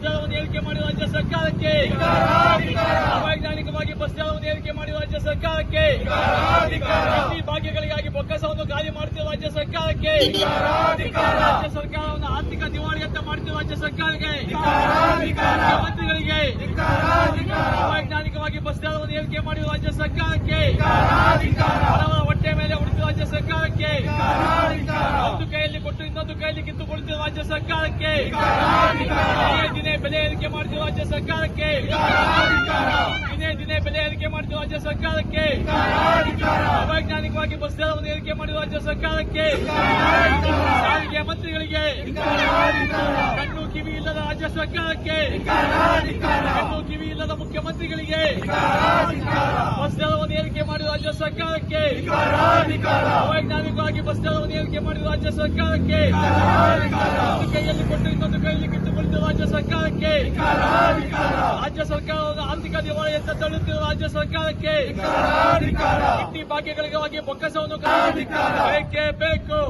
ದರವನ್ನು ಏರಿಕೆ ಮಾಡಿದ ರಾಜ್ಯ ಸರ್ಕಾರಕ್ಕೆ, ಅವೈಜ್ಞಾನಿಕವಾಗಿ ಬಸ್ ದರವನ್ನು ಏರಿಕೆ ಮಾಡಿದ ರಾಜ್ಯ ಸರ್ಕಾರಕ್ಕೆ, ಎಸ್ಟಿ ಭಾಗ್ಯಗಳಿಗಾಗಿ ಬೊಕ್ಕಸವನ್ನು ಖಾಲಿ ಮಾಡುತ್ತಿರುವ ರಾಜ್ಯ ಸರ್ಕಾರಕ್ಕೆ, ರಾಜ್ಯ ಸರ್ಕಾರವನ್ನು ಆರ್ಥಿಕ ದಿವಾಳಿಯಂತೆ ಮಾಡುತ್ತಿರುವ ರಾಜ್ಯ ಸರ್ಕಾರಕ್ಕೆ, ಮುಖ್ಯಮಂತ್ರಿಗಳಿಗೆ, ಅವೈಜ್ಞಾನಿಕವಾಗಿ ಬಸ್ ದರವನ್ನು ಏರಿಕೆ ಮಾಡಿದ ರಾಜ್ಯ ಸರ್ಕಾರಕ್ಕೆ, ಬಡವರ ಹೊಟ್ಟೆ ಮೇಲೆ ಉಳಿದ ರಾಜ್ಯ ಸರ್ಕಾರಕ್ಕೆ, ಒಂದು ಕೈಯಲ್ಲಿ ಕೊಟ್ಟು ಇನ್ನೊಂದು ಕೈಯಲ್ಲಿ ಕಿತ್ತುಕೊಳ್ಳುತ್ತಿರುವ ರಾಜ್ಯ ಸರ್ಕಾರಕ್ಕೆ, ದಿನೇ ಬೆಲೆ ಏರಿಕೆ ಮಾಡುತ್ತಿರುವ ರಾಜ್ಯ ಸರ್ಕಾರಕ್ಕೆ, ದಿನೇ ಬೆಲೆ ಏರಿಕೆ ಮಾಡುತ್ತಿರುವ ರಾಜ್ಯ ಸರ್ಕಾರಕ್ಕೆ, ಅವೈಜ್ಞಾನಿಕವಾಗಿ ಬಸ್ ದರವನ್ನು ಏರಿಕೆ ಮಾಡಿರುವ ರಾಜ್ಯ ಸರ್ಕಾರಕ್ಕೆ, ಸಾರಿಗೆ ಮಂತ್ರಿಗಳಿಗೆ, ಕಣ್ಣು ಕಿವಿ ಇಲ್ಲದ ರಾಜ್ಯ ಸರ್ಕಾರಕ್ಕೆ, ಕಣ್ಣು ಕಿವಿ ಇಲ್ಲದ ಮುಖ್ಯಮಂತ್ರಿಗಳಿಗೆ, ಬಸ್ ದರವನ್ನು ಏರಿಕೆ ಮಾಡಿರುವ ರಾಜ್ಯ ಸರ್ಕಾರಕ್ಕೆ, ಅವೈಜ್ಞಾನಿಕವಾಗಿ ಬಸ್ ದರವನ್ನು ಏರಿಕೆ ಮಾಡಿರುವ ರಾಜ್ಯ ಸರ್ಕಾರಕ್ಕೆ, ಒಂದು ಕೈಯಲ್ಲಿ ಕೊಟ್ಟು ಇನ್ನೊಂದು ಕೈಯಲ್ಲಿ ಕಿತ್ತುಕೊಳ್ಳುತ್ತಿರುವ ರಾಜ್ಯ ಸರ್ಕಾರಕ್ಕೆ, ರಾಜ್ಯ ಸರ್ಕಾರವನ್ನು ಆರ್ಥಿಕ ದಿವಾಳಿಯಂತೆ ತಳ್ಳುತ್ತಿರುವ ರಾಜ್ಯ ಸರ್ಕಾರಕ್ಕೆ, ಎಸ್ಟಿ ಭಾಗ್ಯಗಳಿಗಾಗಿ ಬೊಕ್ಕಸವನ್ನು ಬೇಕೇ ಬೇಕು.